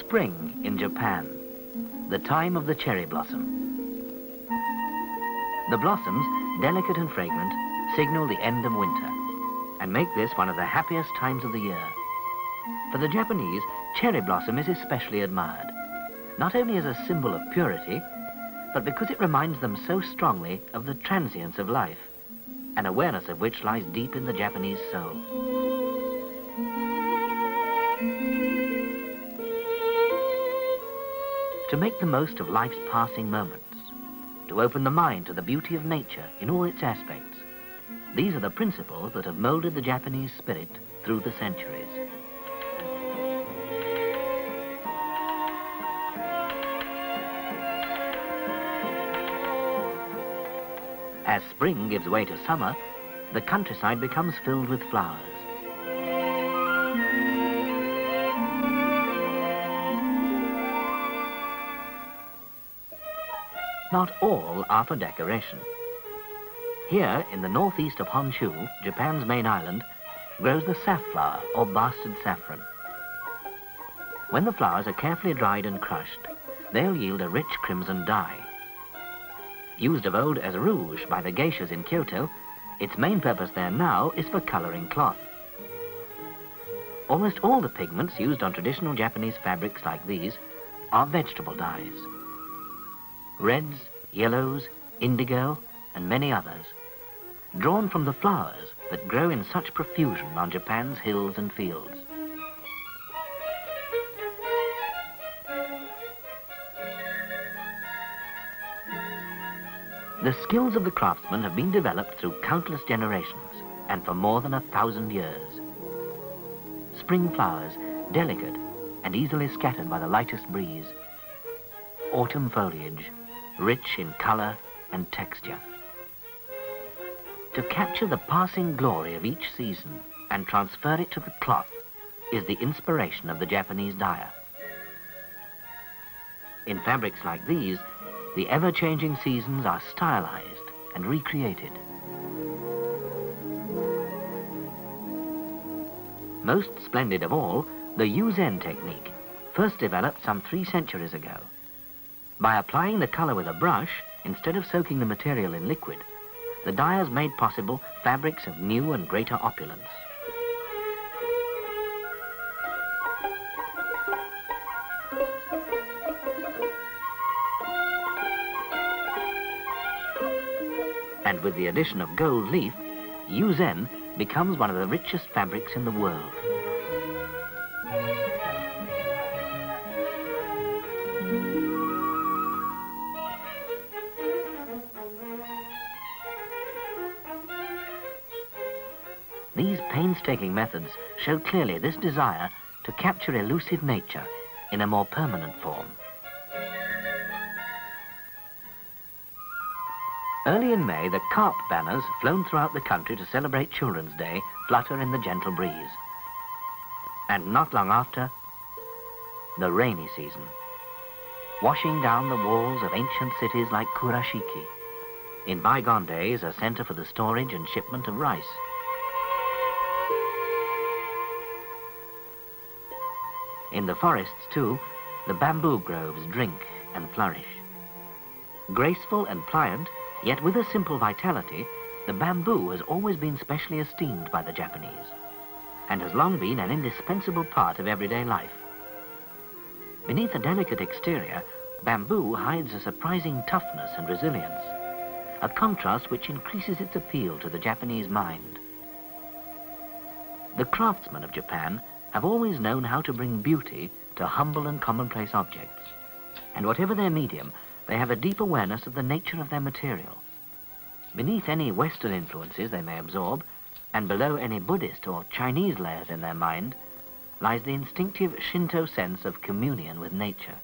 Spring in Japan, the time of the cherry blossom. The blossoms, delicate and fragrant, signal the end of winter and make this one of the happiest times of the year. For the Japanese, cherry blossom is especially admired, not only as a symbol of purity, but because it reminds them so strongly of the transience of life, an awareness of which lies deep in the Japanese soul. To make the most of life's passing moments, to open the mind to the beauty of nature in all its aspects, these are the principles that have molded the Japanese spirit through the centuries. As spring gives way to summer, the countryside becomes filled with flowers. Not all are for decoration. Here, in the northeast of Honshu, Japan's main island, grows the safflower, or bastard saffron. When the flowers are carefully dried and crushed, they'll yield a rich crimson dye. Used of old as rouge by the geishas in Kyoto, its main purpose there now is for coloring cloth. Almost all the pigments used on traditional Japanese fabrics like these are vegetable dyes. Reds, yellows, indigo, and many others, drawn from the flowers that grow in such profusion on Japan's hills and fields. The skills of the craftsmen have been developed through countless generations and for more than 1,000 years. Spring flowers, delicate and easily scattered by the lightest breeze. Autumn foliage, rich in color and texture. To capture the passing glory of each season and transfer it to the cloth is the inspiration of the Japanese dyer. In fabrics like these, the ever-changing seasons are stylized and recreated. Most splendid of all, the Yuzen technique, first developed some 3 centuries ago. By applying the color with a brush, instead of soaking the material in liquid, the dyers made possible fabrics of new and greater opulence. And with the addition of gold leaf, Yuzen becomes one of the richest fabrics in the world. These painstaking methods show clearly this desire to capture elusive nature in a more permanent form. Early in May, the carp banners flown throughout the country to celebrate Children's Day flutter in the gentle breeze. And not long after, the rainy season, washing down the walls of ancient cities like Kurashiki, in bygone days a center for the storage and shipment of rice. In the forests, too, the bamboo groves drink and flourish. Graceful and pliant, yet with a simple vitality, the bamboo has always been specially esteemed by the Japanese and has long been an indispensable part of everyday life. Beneath a delicate exterior, bamboo hides a surprising toughness and resilience, a contrast which increases its appeal to the Japanese mind. The craftsmen of Japan have always known how to bring beauty to humble and commonplace objects, and whatever their medium, they have a deep awareness of the nature of their material. Beneath any Western influences they may absorb, and below any Buddhist or Chinese layers in their mind, lies the instinctive Shinto sense of communion with nature.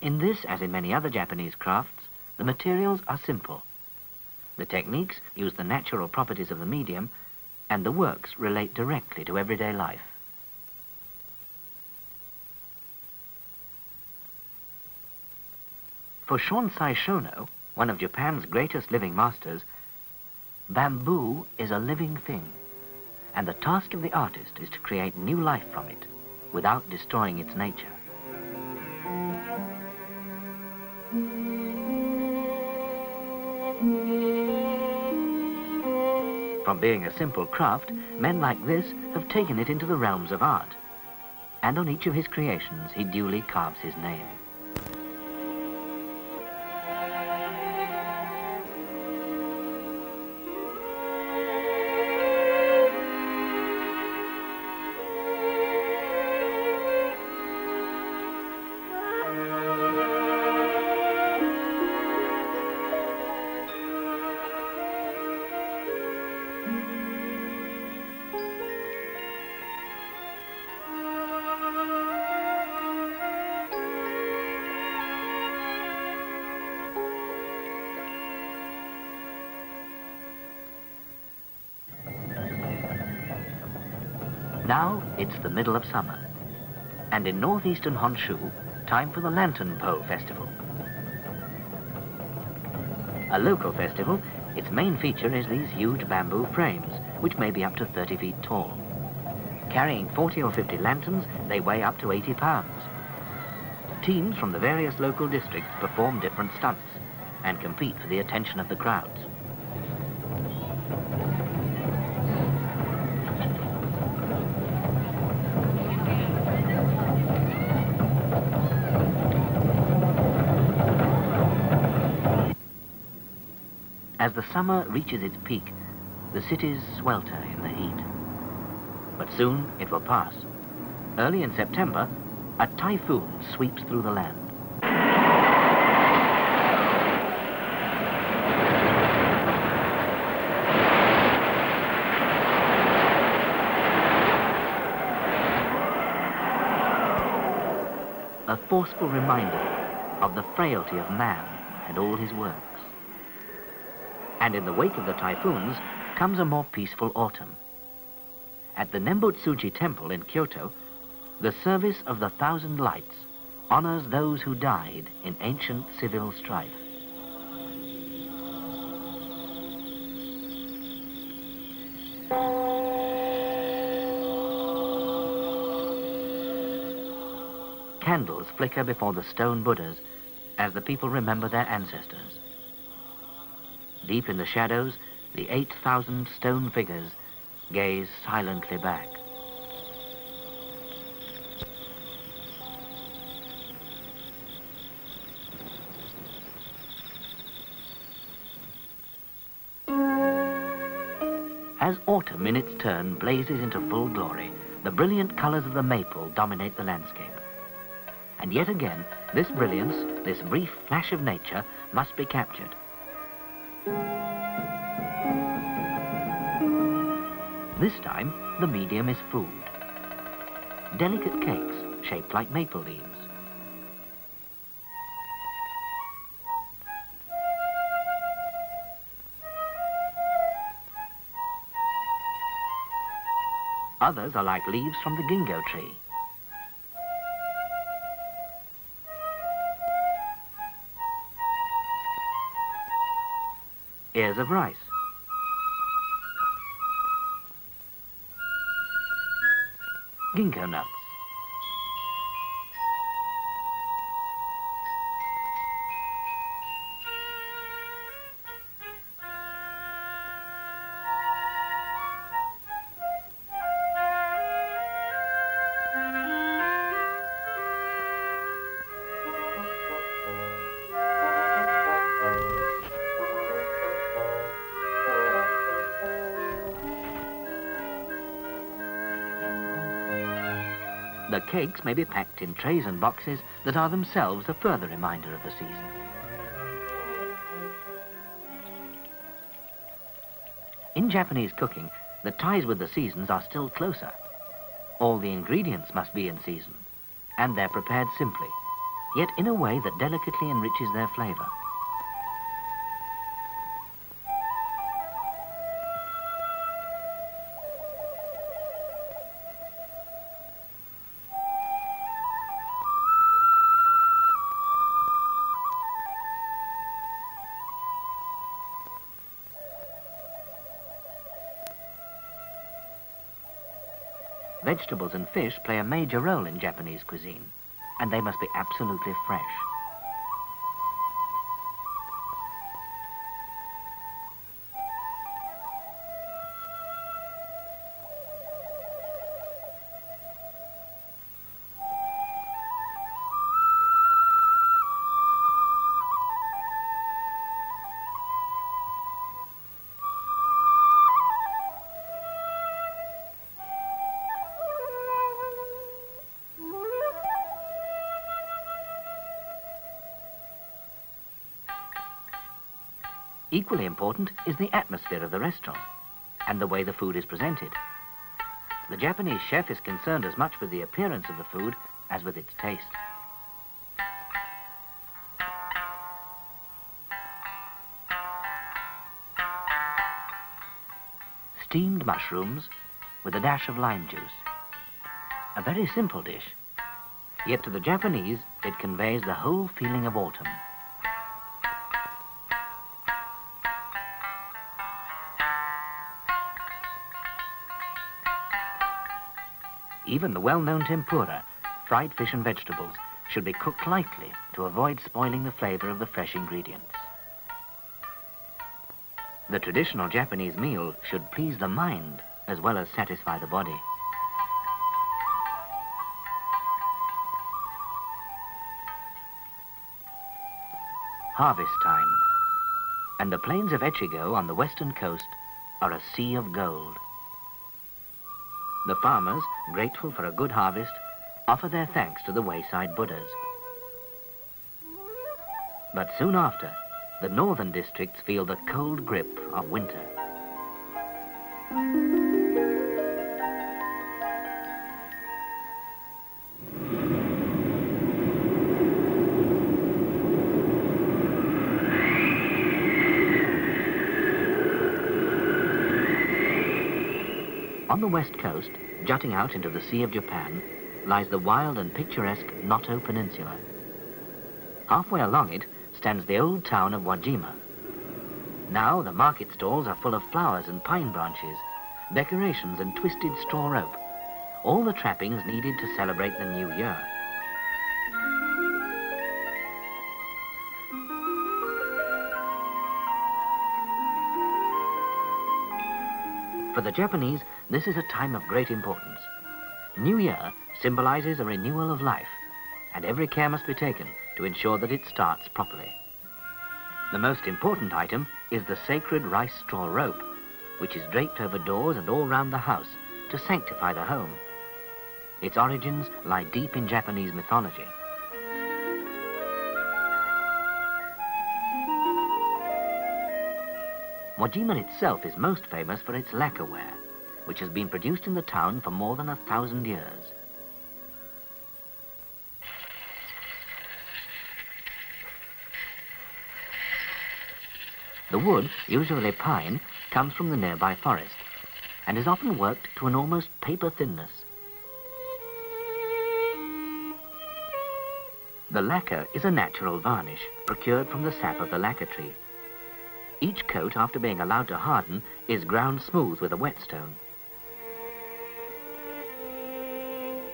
In this, as in many other Japanese crafts, the materials are simple. The techniques use the natural properties of the medium, and the works relate directly to everyday life. For Shonsai Shono, one of Japan's greatest living masters, Bamboo is a living thing, and the task of the artist is to create new life from it without destroying its nature. From being a simple craft, men like this have taken it into the realms of art, and on each of his creations he duly carves his name. Now it's the middle of summer, and in northeastern Honshu, time for the Lantern Pole Festival. A local festival, its main feature is these huge bamboo frames, which may be up to 30 feet tall. Carrying 40 or 50 lanterns, they weigh up to 80 pounds. Teams from the various local districts perform different stunts and compete for the attention of the crowds. As the summer reaches its peak, the cities swelter in the heat. But soon it will pass. Early in September, a typhoon sweeps through the land. A forceful reminder of the frailty of man and all his works. And in the wake of the typhoons comes a more peaceful autumn. At the Nembutsuji Temple in Kyoto, the service of the 1,000 lights honors those who died in ancient civil strife. Candles flicker before the stone Buddhas as the people remember their ancestors. Deep in the shadows, the 8,000 stone figures gaze silently back. As autumn in its turn blazes into full glory, the brilliant colors of the maple dominate the landscape. And yet again, this brilliance, this brief flash of nature, must be captured. This time, the medium is food. Delicate cakes shaped like maple leaves. Others are like leaves from the ginkgo tree. Ears of rice. Ginkgo nuts. The cakes may be packed in trays and boxes that are themselves a further reminder of the season. In Japanese cooking, the ties with the seasons are still closer. All the ingredients must be in season, and they're prepared simply, yet in a way that delicately enriches their flavor. Vegetables and fish play a major role in Japanese cuisine, and they must be absolutely fresh. Equally important is the atmosphere of the restaurant and the way the food is presented. The Japanese chef is concerned as much with the appearance of the food as with its taste. Steamed mushrooms with a dash of lime juice. A very simple dish, yet to the Japanese it conveys the whole feeling of autumn. Even the well-known tempura, fried fish and vegetables, should be cooked lightly to avoid spoiling the flavor of the fresh ingredients. The traditional Japanese meal should please the mind as well as satisfy the body. Harvest time, and the plains of Echigo on the western coast are a sea of gold. The farmers, grateful for a good harvest, offer their thanks to the wayside Buddhas. But soon after, the northern districts feel the cold grip of winter. On the west coast, jutting out into the Sea of Japan, lies the wild and picturesque Noto Peninsula. Halfway along it stands the old town of Wajima. Now the market stalls are full of flowers and pine branches, decorations and twisted straw rope, all the trappings needed to celebrate the new year. For the Japanese, this is a time of great importance. New Year symbolizes a renewal of life, and every care must be taken to ensure that it starts properly. The most important item is the sacred rice straw rope, which is draped over doors and all round the house to sanctify the home. Its origins lie deep in Japanese mythology. Wajima itself is most famous for its lacquerware, which has been produced in the town for more than 1,000 years. The wood, usually pine, comes from the nearby forest and is often worked to an almost paper thinness. The lacquer is a natural varnish procured from the sap of the lacquer tree. Each coat, after being allowed to harden, is ground smooth with a whetstone.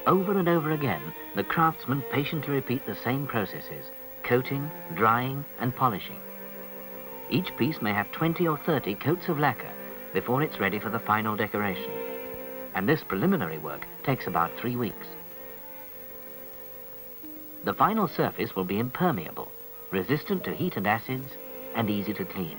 Over and over again, the craftsmen patiently repeat the same processes, coating, drying, and polishing. Each piece may have 20 or 30 coats of lacquer before it's ready for the final decoration. And this preliminary work takes about 3 weeks. The final surface will be impermeable, resistant to heat and acids, and easy to clean.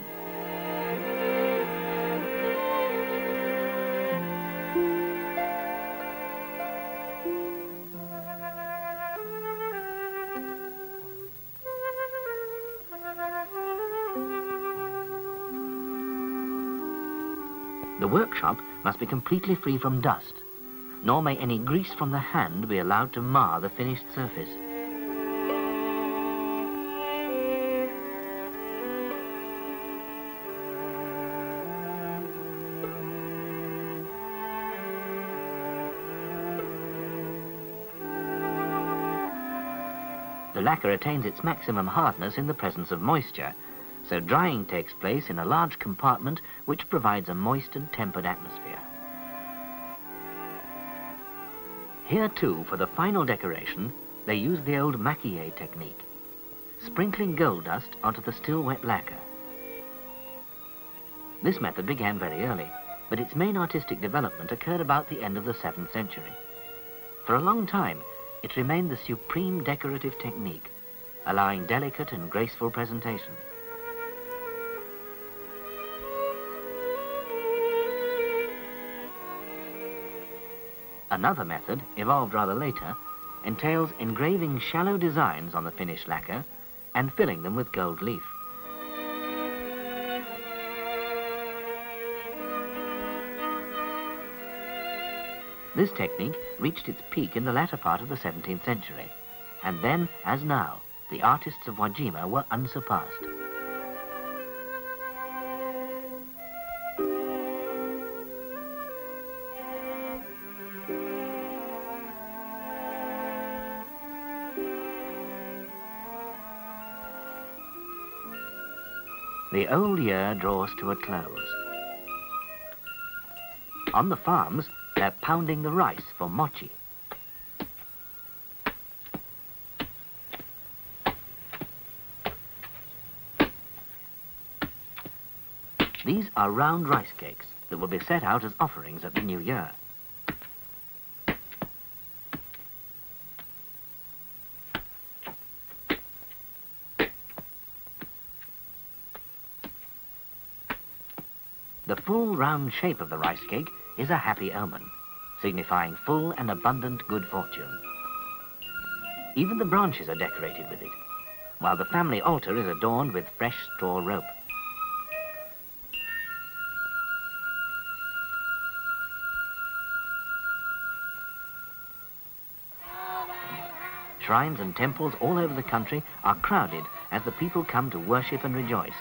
The workshop must be completely free from dust, nor may any grease from the hand be allowed to mar the finished surface. The lacquer attains its maximum hardness in the presence of moisture, so drying takes place in a large compartment which provides a moist and tempered atmosphere. Here too, for the final decoration, they use the old maquille technique, sprinkling gold dust onto the still wet lacquer. This method began very early, but its main artistic development occurred about the end of the 7th century. For a long time, it remained the supreme decorative technique, allowing delicate and graceful presentation. Another method, evolved rather later, entails engraving shallow designs on the finished lacquer and filling them with gold leaf. This technique reached its peak in the latter part of the 17th century, and then, as now, the artists of Wajima were unsurpassed. The old year draws to a close. On the farms, they're pounding the rice for mochi. These are round rice cakes that will be set out as offerings at the new year. The full round shape of the rice cake is a happy omen, signifying full and abundant good fortune. Even the branches are decorated with it, while the family altar is adorned with fresh straw rope. Shrines and temples all over the country are crowded as the people come to worship and rejoice.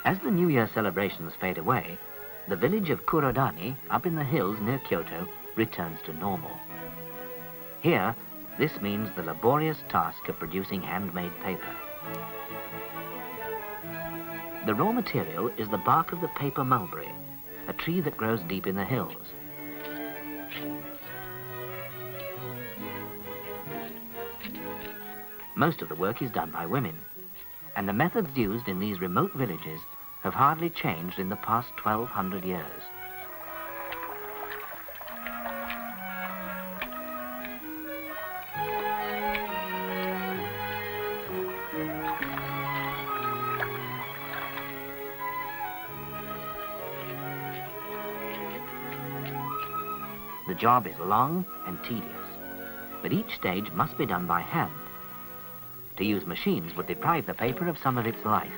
As the New Year celebrations fade away, the village of Kurodani, up in the hills near Kyoto, returns to normal. Here, this means the laborious task of producing handmade paper. The raw material is the bark of the paper mulberry, a tree that grows deep in the hills. Most of the work is done by women, and the methods used in these remote villages have hardly changed in the past 1,200 years. The job is long and tedious, but each stage must be done by hand. To use machines would deprive the paper of some of its life.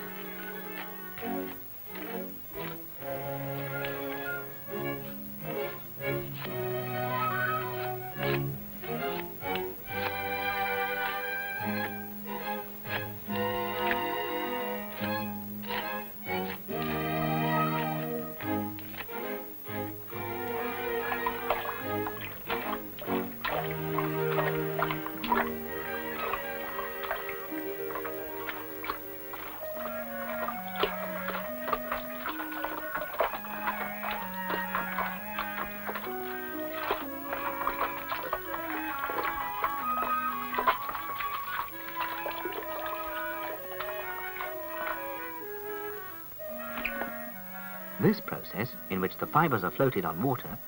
This process, in which the fibers are floated on water,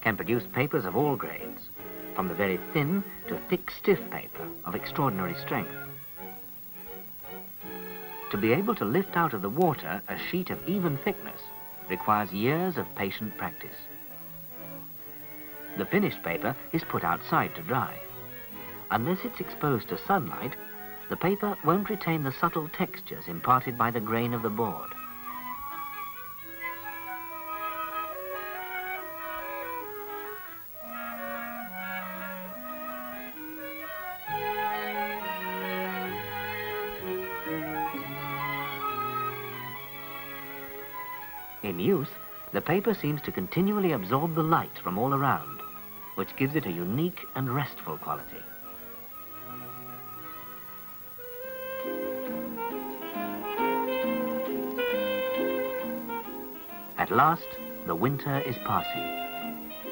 can produce papers of all grades, from the very thin to thick, stiff paper of extraordinary strength. To be able to lift out of the water a sheet of even thickness requires years of patient practice. The finished paper is put outside to dry. Unless it's exposed to sunlight, the paper won't retain the subtle textures imparted by the grain of the board. In use, The paper seems to continually absorb the light from all around, which gives it a unique and restful quality. At last, the winter is passing,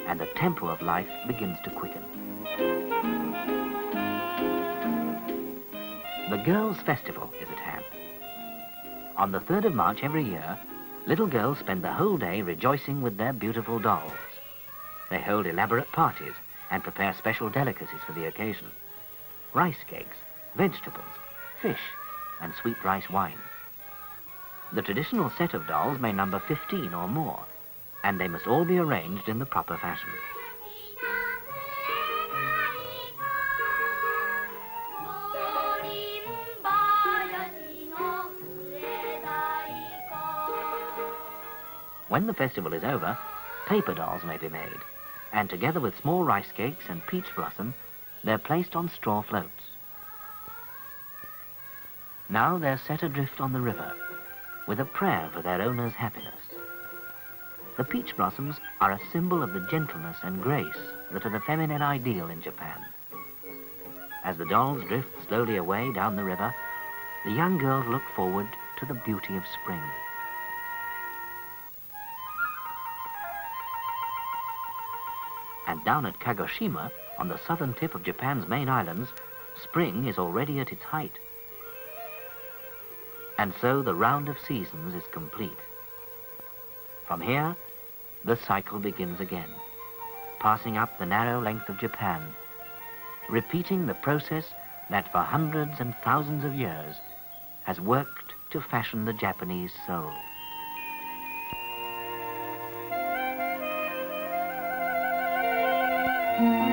and the tempo of life begins to quicken. The Girls' Festival is at hand. On the 3rd of March every year, little girls spend the whole day rejoicing with their beautiful dolls. They hold elaborate parties and prepare special delicacies for the occasion. Rice cakes, vegetables, fish, and sweet rice wine. The traditional set of dolls may number 15 or more, and they must all be arranged in the proper fashion. When the festival is over, paper dolls may be made, and together with small rice cakes and peach blossom, they're placed on straw floats. Now they're set adrift on the river, with a prayer for their owner's happiness. The peach blossoms are a symbol of the gentleness and grace that are the feminine ideal in Japan. As the dolls drift slowly away down the river, the young girls look forward to the beauty of spring. And down at Kagoshima, on the southern tip of Japan's main islands, spring is already at its height. And so the round of seasons is complete. From here, the cycle begins again, passing up the narrow length of Japan, repeating the process that for hundreds and thousands of years has worked to fashion the Japanese soul. Mm-hmm.